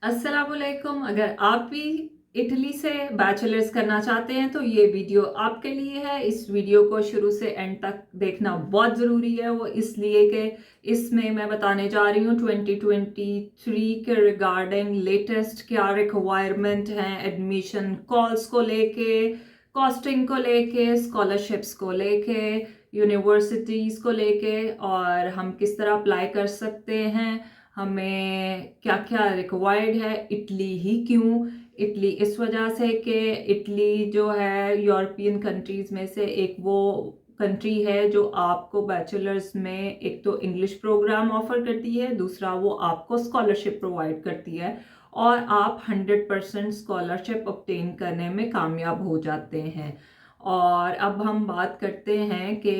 अस्सलामुअलैकुम। अगर आप भी इटली से बैचलर्स करना चाहते हैं तो ये वीडियो आपके लिए है। इस वीडियो को शुरू से एंड तक देखना बहुत ज़रूरी है, वो इसलिए कि इसमें मैं बताने जा रही हूँ 2023 के रिगार्डिंग लेटेस्ट क्या रिक्वायरमेंट हैं एडमिशन कॉल्स को लेके, कॉस्टिंग को लेके, स्कॉलरशिप्स को लेके, यूनिवर्सिटीज़ को लेके, और हम किस तरह अप्लाई कर सकते हैं, हमें क्या क्या रिक्वायर्ड है। इटली ही क्यों? इटली इस वजह से कि इटली जो है यूरोपियन कंट्रीज़ में से एक वो कंट्री है जो आपको बैचलर्स में एक तो इंग्लिश प्रोग्राम ऑफर करती है, दूसरा वो आपको स्कॉलरशिप प्रोवाइड करती है और आप 100% स्कॉलरशिप ऑब्टेन करने में कामयाब हो जाते हैं। और अब हम बात करते हैं कि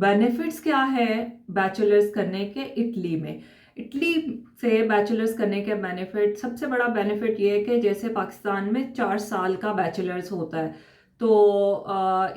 बेनिफिट्स क्या है बैचलर्स करने के इटली में। इटली से बैचलर्स करने के बेनिफिट, सबसे बड़ा बेनिफिट ये है कि जैसे पाकिस्तान में 4 साल का बैचलर्स होता है, तो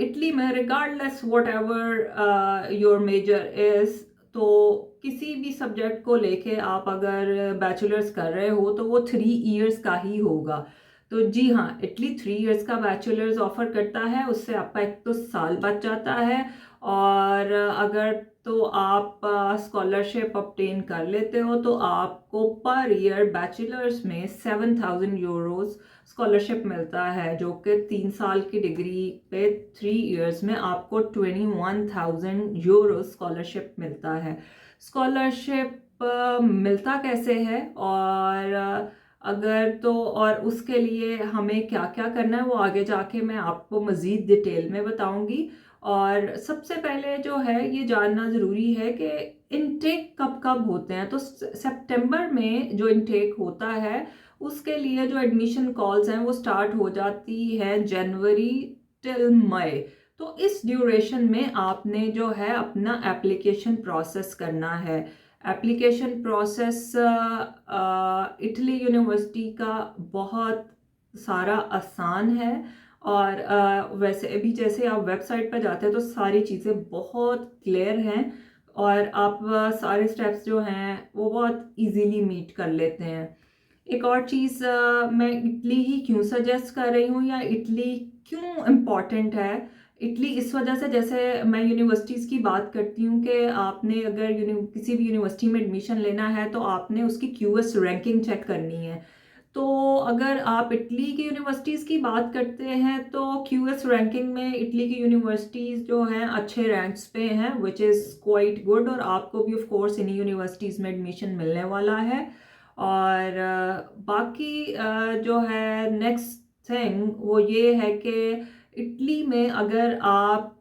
इटली में regardless whatever your major is, तो किसी भी सब्जेक्ट को लेके आप अगर बैचलर्स कर रहे हो तो वो 3 इयर्स का ही होगा। तो जी हाँ, इटली 3 इयर्स का बैचलर्स ऑफर करता है, उससे आपका एक तो साल बच जाता है। और अगर तो आप स्कॉलरशिप ऑब्टेन कर लेते हो तो आपको पर ईयर बैचलर्स में 7,000 यूरोस स्कॉलरशिप मिलता है, जो कि 3 साल की डिग्री पे 3 इयर्स में आपको 21,000 यूरो स्कॉलरशिप मिलता है। स्कॉलरशिप मिलता कैसे है और अगर तो और उसके लिए हमें क्या क्या करना है वो आगे जाके मैं आपको मज़ीद डिटेल में बताऊंगी। और सबसे पहले जो है ये जानना ज़रूरी है कि इनटेक कब कब होते हैं। तो सितंबर में जो इनटेक होता है उसके लिए जो एडमिशन कॉल्स हैं वो स्टार्ट हो जाती है जनवरी टिल मई। तो इस ड्यूरेशन में आपने जो है अपना एप्लीकेशन प्रोसेस करना है। एप्लीकेशन प्रोसेस इटली यूनिवर्सिटी का बहुत सारा आसान है। और वैसे भी जैसे आप वेबसाइट पर जाते हैं तो सारी चीज़ें बहुत क्लियर हैं और आप सारे स्टेप्स जो हैं वो बहुत इजीली मीट कर लेते हैं। एक और चीज़, मैं इटली ही क्यों सजेस्ट कर रही हूँ या इटली क्यों इम्पॉर्टेंट है। इटली इस वजह से, जैसे मैं यूनिवर्सिटीज़ की बात करती हूँ कि आपने अगर किसी भी यूनिवर्सिटी में एडमिशन लेना है तो आपने उसकी क्यूएस रैंकिंग चेक करनी है। तो अगर आप इटली की यूनिवर्सिटीज़ की बात करते हैं तो क्यूएस रैंकिंग में इटली की यूनिवर्सिटीज़ जो हैं अच्छे रैंक्स पे हैं, विच इज़ क्वाइट गुड। और आपको भी ऑफ कोर्स इन्हीं यूनिवर्सिटीज़ में एडमिशन मिलने वाला है। और बाकी जो है नेक्स्ट थिंग वो ये है कि इटली में अगर आप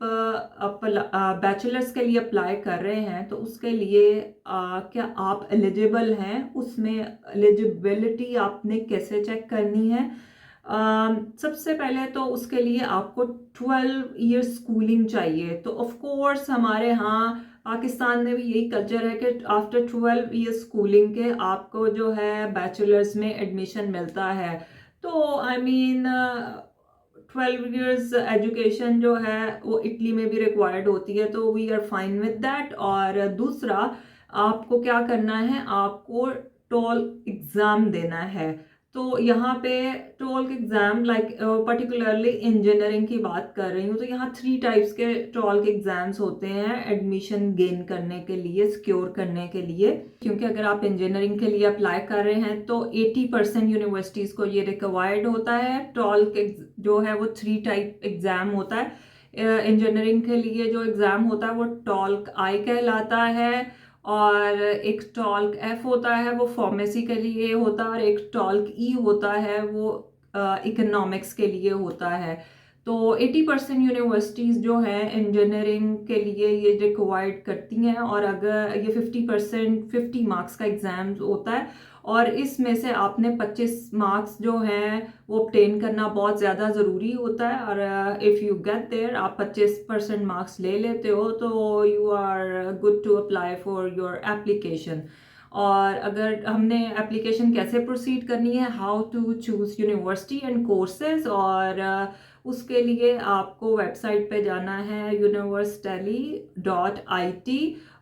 बैचलर्स के लिए अप्लाई कर रहे हैं तो उसके लिए क्या आप एलिजिबल हैं, उसमें एलिजिबिलिटी आपने कैसे चेक करनी है। सबसे पहले तो उसके लिए आपको 12 ईयर्स स्कूलिंग चाहिए। तो ऑफ कोर्स हमारे यहाँ पाकिस्तान में भी यही कल्चर है कि आफ्टर 12 ईयर्स स्कूलिंग के आपको जो है बैचलर्स में एडमिशन मिलता है। तो आई मीन 12 ईयर्स एजुकेशन जो है वो इटली में भी रिक्वायर्ड होती है, तो we are fine with that. और दूसरा, आपको क्या करना है, आपको टोल एग्ज़ाम देना है। तो यहाँ पे toll exam, like particularly engineering की बात कर रही हूँ, तो यहाँ 3 टाइप्स के टोल के एग्ज़ाम्स होते हैं एडमिशन गेन करने के लिए, सिक्योर करने के लिए। क्योंकि अगर आप इंजीनियरिंग के लिए अप्लाई कर रहे हैं तो 80% यूनिवर्सिटीज़ को ये रिक्वायर्ड होता है। टोल जो है वो 3 टाइप एग्ज़ाम होता है। इंजीनियरिंग के लिए जो एग्ज़ाम होता है वो टॉल्क आई कहलाता है, और एक टॉल्क एफ होता है वो फार्मेसी के लिए होता है, और एक टॉल्क ई होता है वो इकोनॉमिक्स के लिए होता है। तो 80% यूनिवर्सिटीज़ जो हैं इंजीनियरिंग के लिए ये रिक्वायर्ड करती हैं। और अगर ये 50% 50 मार्क्स का एग्ज़ाम होता है, और इसमें से आपने 25 मार्क्स जो हैं वो ऑब्टेन करना बहुत ज़्यादा ज़रूरी होता है। और इफ़ यू गेट देयर, आप 25% मार्क्स ले लेते हो तो you are good to apply for your application. और अगर हमने एप्लीकेशन कैसे प्रोसीड करनी है, how to choose university and courses, और उसके लिए आपको वेबसाइट पे जाना है universtally.it।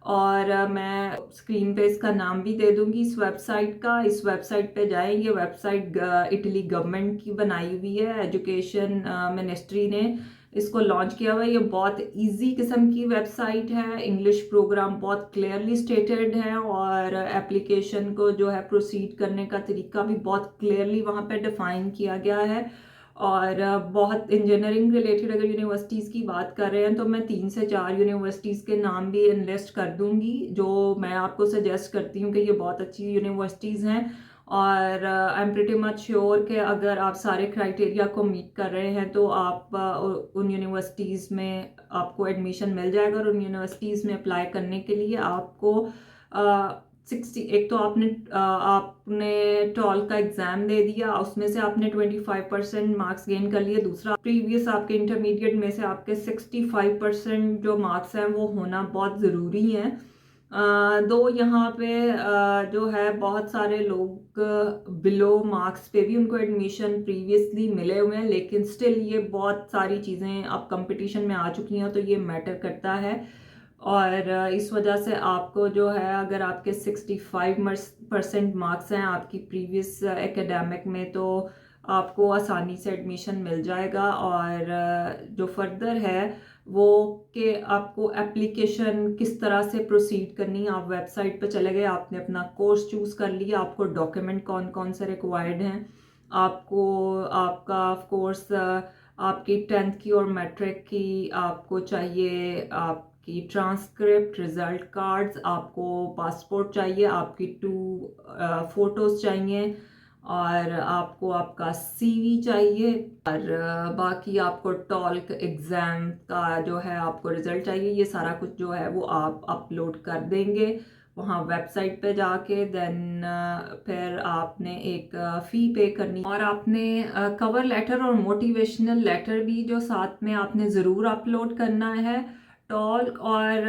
और मैं स्क्रीन पे इसका नाम भी दे दूंगी इस वेबसाइट का। इस वेबसाइट पे जाएं, ये वेबसाइट इटली गवर्नमेंट की बनाई हुई है, एजुकेशन मिनिस्ट्री ने इसको लॉन्च किया हुआ है। ये बहुत इजी किस्म की वेबसाइट है, इंग्लिश प्रोग्राम बहुत क्लियरली स्टेटेड है और एप्लीकेशन को जो है प्रोसीड करने का तरीका भी बहुत क्लियरली वहाँ पे डिफाइन किया गया है। और बहुत इंजीनियरिंग रिलेटेड अगर यूनिवर्सिटीज़ की बात कर रहे हैं तो मैं 3 से 4 यूनिवर्सिटीज़ के नाम भी इनलिस्ट कर दूंगी, जो मैं आपको सजेस्ट करती हूँ कि ये बहुत अच्छी यूनिवर्सिटीज़ हैं। और I am pretty much sure कि अगर आप सारे क्राइटेरिया को मीट कर रहे हैं तो आप उन यूनिवर्सिटीज़ में आपको एडमिशन मिल जाएगा। और उन यूनिवर्सिटीज़ में अप्लाई करने के लिए आपको 60, एक तो आपने टॉल का एग्ज़ाम दे दिया, उसमें से आपने 25% मार्क्स गेन कर लिए। दूसरा, प्रीवियस आपके इंटरमीडिएट में से आपके 65% जो मार्क्स हैं वो होना बहुत ज़रूरी है। दो यहाँ पे जो है बहुत सारे लोग बिलो मार्क्स पे भी उनको एडमिशन प्रीवियसली मिले हुए हैं, लेकिन स्टिल ये बहुत सारी चीज़ें अब कंपटीशन में आ चुकी हैं तो ये मैटर करता है। और इस वजह से आपको जो है, अगर आपके 65% मार्क्स हैं आपकी प्रीवियस एकेडमिक में, तो आपको आसानी से एडमिशन मिल जाएगा। और जो फर्दर है वो कि आपको एप्लीकेशन किस तरह से प्रोसीड करनी है। आप वेबसाइट पर चले गए, आपने अपना कोर्स चूज़ कर लिया, आपको डॉक्यूमेंट कौन कौन से रिक्वायर्ड हैं, आपको आपका ऑफ कोर्स आपकी 10th की और मैट्रिक की आपको चाहिए, आपकी ट्रांसक्रिप्ट, रिजल्ट कार्ड्स, आपको पासपोर्ट चाहिए, आपकी 2 फोटोज़ चाहिए, और आपको आपका सीवी चाहिए, और बाकी आपको टॉल्क एग्ज़ाम का जो है आपको रिजल्ट चाहिए। ये सारा कुछ जो है वो आप अपलोड कर देंगे वहाँ वेबसाइट पे जाके। देन फिर आपने एक फ़ी पे करनी, और आपने कवर लेटर और मोटिवेशनल लेटर भी जो साथ में आपने ज़रूर अपलोड करना है। टॉल्क और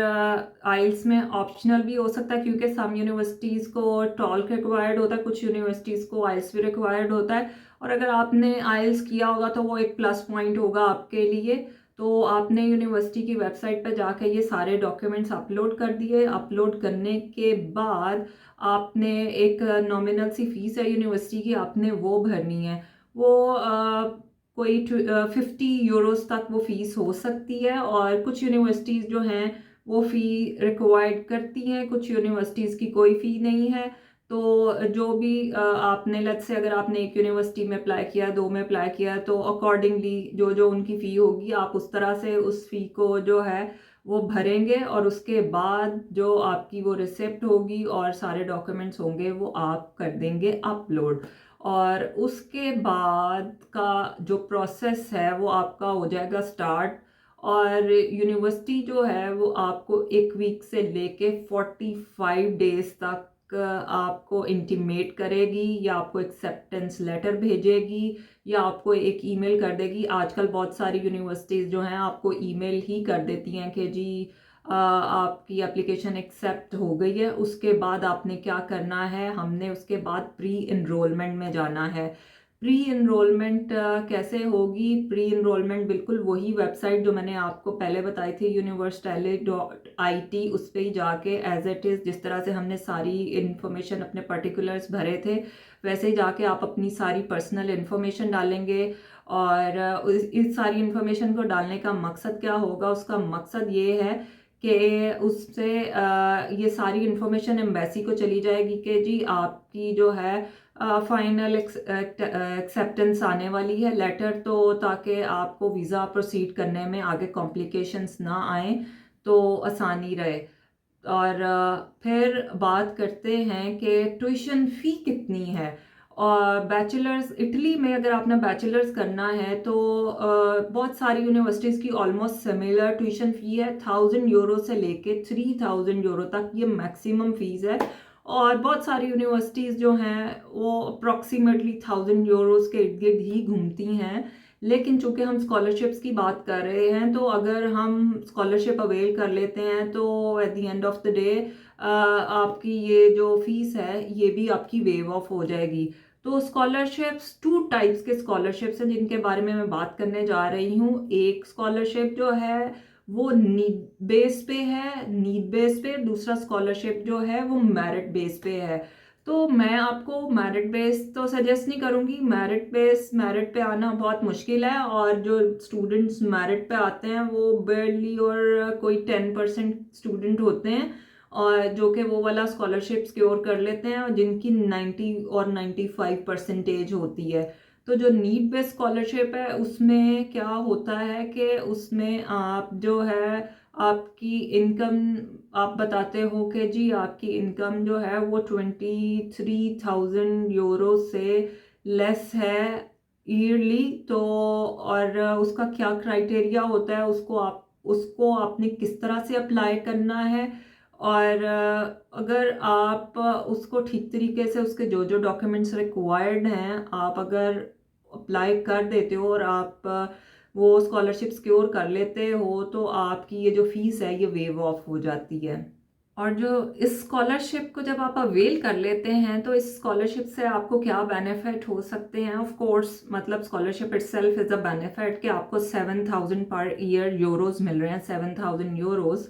आइल्स में ऑप्शनल भी हो सकता है, क्योंकि सम यूनिवर्सिटीज़ को टॉल्क रिक्वायर्ड होता है, कुछ यूनिवर्सिटीज़ को आइल्स भी रिक्वायर्ड होता है। और अगर आपने आइल्स किया होगा तो वो एक प्लस पॉइंट होगा आपके लिए। तो आपने यूनिवर्सिटी की वेबसाइट पर जाकर ये सारे डॉक्यूमेंट्स अपलोड कर दिए। अपलोड करने के बाद आपने एक नॉमिनल सी फीस है यूनिवर्सिटी की, आपने वो भरनी है। वो कोई 50 यूरोस तक वो फीस हो सकती है। और कुछ यूनिवर्सिटीज़ जो हैं वो फ़ी रिक्वायर्ड करती हैं, कुछ यूनिवर्सिटीज़ की कोई फ़ी नहीं है। तो जो भी आपने, लेट्स से अगर आपने एक यूनिवर्सिटी में अप्लाई किया, 2 में अप्लाई किया, तो अकॉर्डिंगली जो जो उनकी फ़ी होगी आप उस तरह से उस फ़ी को जो है वो भरेंगे। और उसके बाद जो आपकी वो रिसिप्ट होगी और सारे डॉक्यूमेंट्स होंगे वो आप कर देंगे अपलोड। और उसके बाद का जो प्रोसेस है वो आपका हो जाएगा स्टार्ट। और यूनिवर्सिटी जो है वो आपको 1 वीक से लेके 45 डेज तक आपको इंटीमेट करेगी, या आपको एक्सेप्टेंस लेटर भेजेगी, या आपको एक ईमेल कर देगी। आजकल बहुत सारी यूनिवर्सिटीज़ जो हैं आपको ईमेल ही कर देती हैं कि जी आपकी एप्लीकेशन एक्सेप्ट हो गई है। उसके बाद आपने क्या करना है, हमने उसके बाद प्री इनरोलमेंट में जाना है। प्री इनरोलमेंट कैसे होगी? प्री इनरोलमेंट बिल्कुल वही वेबसाइट जो मैंने आपको पहले बताई थी, universalis.it, उस पर ही जाके एज इट इज़ जिस तरह से हमने सारी इन्फॉर्मेशन अपने पर्टिकुलर्स भरे थे वैसे ही जाके आप अपनी सारी पर्सनल इन्फॉर्मेशन डालेंगे। और इस सारी इन्फॉर्मेशन को डालने का मकसद क्या होगा? उसका मकसद ये है कि उससे ये सारी इन्फॉर्मेशन एम्बेसी को चली जाएगी कि जी आपकी जो है फाइनल एक्सेप्टेंस आने वाली है लेटर, तो ताकि आपको वीज़ा प्रोसीड करने में आगे कॉम्प्लिकेशंस ना आए, तो आसानी रहे। और फिर बात करते हैं कि ट्यूशन फ़ी कितनी है। और बैचलर्स इटली में अगर आपने बैचलर्स करना है तो बहुत सारी यूनिवर्सिटीज़ की ऑलमोस्ट सिमिलर ट्यूशन फ़ी है। 1000 यूरो से लेके 3000 यूरो तक ये मैक्सिमम फ़ीस है। और बहुत सारी यूनिवर्सिटीज़ जो हैं वो अप्रॉक्सीमेटली 1000 यूरोस के इर्द गिर्द ही घूमती हैं। लेकिन चूंकि हम स्कॉलरशिप्स की बात कर रहे हैं, तो अगर हम स्कॉलरशिप अवेल कर लेते हैं तो at the end of the day आपकी ये जो फीस है ये भी आपकी वेव ऑफ हो जाएगी। तो स्कॉलरशिप्स, 2 टाइप्स के स्कॉलरशिप्स हैं जिनके बारे में मैं बात करने जा रही हूँ। एक स्कॉलरशिप जो है वो नीड बेस पे है, नीड बेस पे। दूसरा स्कॉलरशिप जो है वो मेरिट बेस पे है। तो मैं आपको मेरिट बेस तो सजेस्ट नहीं करूँगी। मेरिट पे आना बहुत मुश्किल है, और जो स्टूडेंट्स मेरिट पे आते हैं वो बेयरली और कोई 10% स्टूडेंट होते हैं, और जो कि वो वाला स्कॉलरशिप सिक्योर कर लेते हैं, और जिनकी 90 और 95 परसेंटेज होती है। तो जो नीड बेस्ड स्कॉलरशिप है उसमें क्या होता है कि उसमें आप जो है आपकी इनकम, आप बताते हो कि जी आपकी इनकम जो है वो 23,000 यूरो से लेस है ईयरली। तो और उसका क्या क्राइटेरिया होता है, उसको आपने किस तरह से अप्लाई करना है, और अगर आप उसको ठीक तरीके से उसके जो जो डॉक्यूमेंट्स रिक्वायर्ड हैं आप अगर अप्लाई कर देते हो और आप वो स्कॉलरशिप सिक्योर कर लेते हो, तो आपकी ये जो फीस है ये वेव ऑफ हो जाती है। और जो इस स्कॉलरशिप को जब आप अवेल कर लेते हैं तो इस स्कॉलरशिप से आपको क्या बेनिफिट हो सकते हैं। ऑफ कोर्स मतलब scholarship itself is a benefit कि आपको 7,000 पर ईयर यूरोज मिल रहे हैं, 7,000 यूरोज।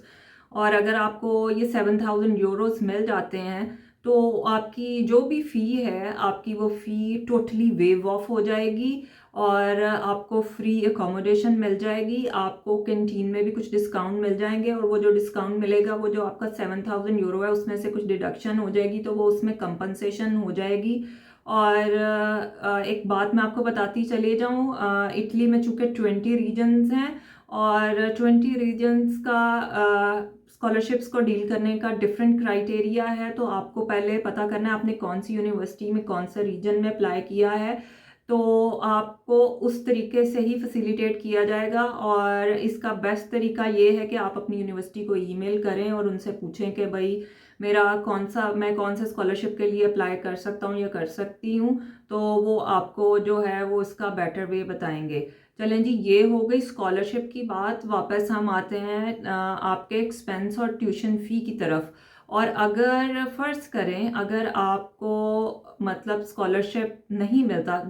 और अगर आपको ये 7,000 यूरोज मिल जाते हैं तो आपकी जो भी फ़ी है आपकी वो फ़ी टोटली वेव ऑफ हो जाएगी, और आपको फ्री अकोमोडेशन मिल जाएगी, आपको कैंटीन में भी कुछ डिस्काउंट मिल जाएंगे, और वो जो डिस्काउंट मिलेगा वो जो आपका 7,000 यूरो है उसमें से कुछ डिडक्शन हो जाएगी, तो वो उसमें कंपनसेशन हो जाएगी। और एक बात मैं आपको बताती चले जाऊँ, इटली में चूँकि 20 रीजन्स हैं, और 20 रीजन्स का स्कॉलरशिप्स को डील करने का डिफरेंट क्राइटेरिया है। तो आपको पहले पता करना है आपने कौन सी यूनिवर्सिटी में कौन सा रीजन में अप्लाई किया है, तो आपको उस तरीके से ही फैसिलिटेट किया जाएगा। और इसका बेस्ट तरीका ये है कि आप अपनी यूनिवर्सिटी को ईमेल करें और उनसे पूछें कि भाई मैं कौन सा स्कॉलरशिप के लिए अप्लाई कर सकता हूँ या कर सकती हूँ, तो वो आपको जो है वो इसका बेटर वे बताएंगे। चलें जी, ये हो गई स्कॉलरशिप की बात। वापस हम आते हैं आपके एक्सपेंस और ट्यूशन फ़ी की तरफ। और अगर फ़र्ज़ करें अगर आपको मतलब स्कॉलरशिप नहीं मिलता,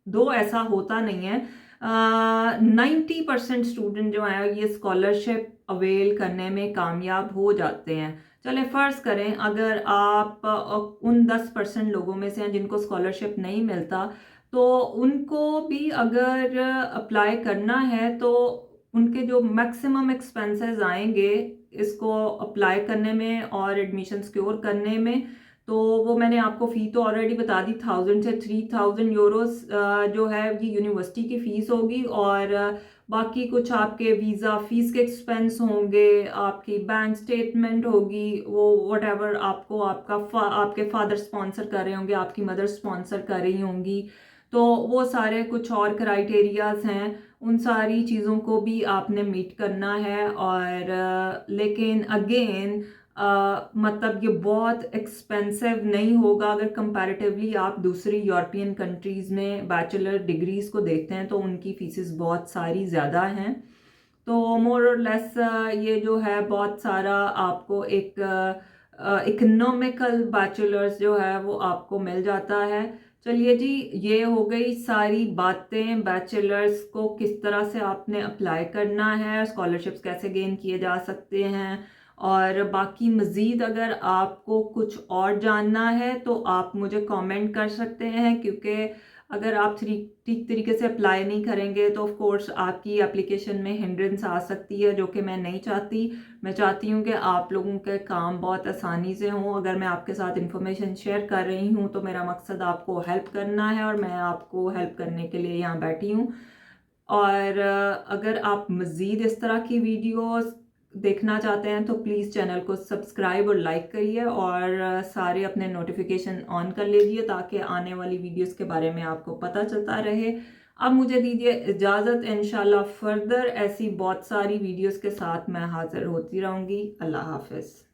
दो ऐसा होता नहीं है, 90% स्टूडेंट जो है ये स्कॉलरशिप अवेल करने में कामयाब हो जाते हैं। चलें फ़र्ज़ करें अगर आप उन 10% लोगों में से हैं जिनको स्कॉलरशिप नहीं मिलता, तो उनको भी अगर अप्लाई करना है तो उनके जो मैक्सिमम एक्सपेंसेस आएंगे इसको अप्लाई करने में और एडमिशन सिक्योर करने में, तो वो मैंने आपको फ़ी तो ऑलरेडी बता दी, 1,000 से 3,000 यूरोस जो है ये यूनिवर्सिटी की फ़ीस होगी। और बाकी कुछ आपके वीज़ा फ़ीस के एक्सपेंस होंगे, आपकी बैंक स्टेटमेंट होगी, वो वट आपको आपके फादर स्पॉन्सर कर रहे होंगे, आपकी मदर स्पॉन्सर कर रही होंगी, तो वो सारे कुछ और क्राइटेरियाज हैं, उन सारी चीज़ों को भी आपने मीट करना है। और लेकिन अगेन मतलब ये बहुत एक्सपेंसिव नहीं होगा अगर कंपैरेटिवली आप दूसरी यूरोपियन कंट्रीज़ में बैचलर डिग्रीज़ को देखते हैं तो उनकी फीसेस बहुत सारी ज़्यादा हैं। तो मोर और लेस ये जो है बहुत सारा आपको एक इकोनॉमिकल बैचलर्स जो है वो आपको मिल जाता है। चलिए जी, ये हो गई सारी बातें बैचलर्स को किस तरह से आपने अप्लाई करना है, स्कॉलरशिप्स कैसे गेन किए जा सकते हैं। और बाकी मज़ीद अगर आपको कुछ और जानना है तो आप मुझे कमेंट कर सकते हैं, क्योंकि अगर आप ठीक तरीके से अप्लाई नहीं करेंगे तो ऑफ कोर्स आपकी एप्लीकेशन में हिंड्रेंस आ सकती है, जो कि मैं नहीं चाहती। मैं चाहती हूँ कि आप लोगों के काम बहुत आसानी से हों। अगर मैं आपके साथ इंफॉर्मेशन शेयर कर रही हूँ तो मेरा मकसद आपको हेल्प करना है, और मैं आपको हेल्प करने के लिए यहाँ बैठी हूँ। और अगर आप मज़ीद इस तरह की वीडियोस देखना चाहते हैं तो प्लीज़ चैनल को सब्सक्राइब और लाइक करिए, और सारे अपने नोटिफिकेशन ऑन कर लीजिए ताकि आने वाली वीडियोस के बारे में आपको पता चलता रहे। अब मुझे दीजिए इजाज़त, इंशाल्लाह फर्दर ऐसी बहुत सारी वीडियोस के साथ मैं हाज़िर होती रहूँगी। अल्लाह हाफ़िज़।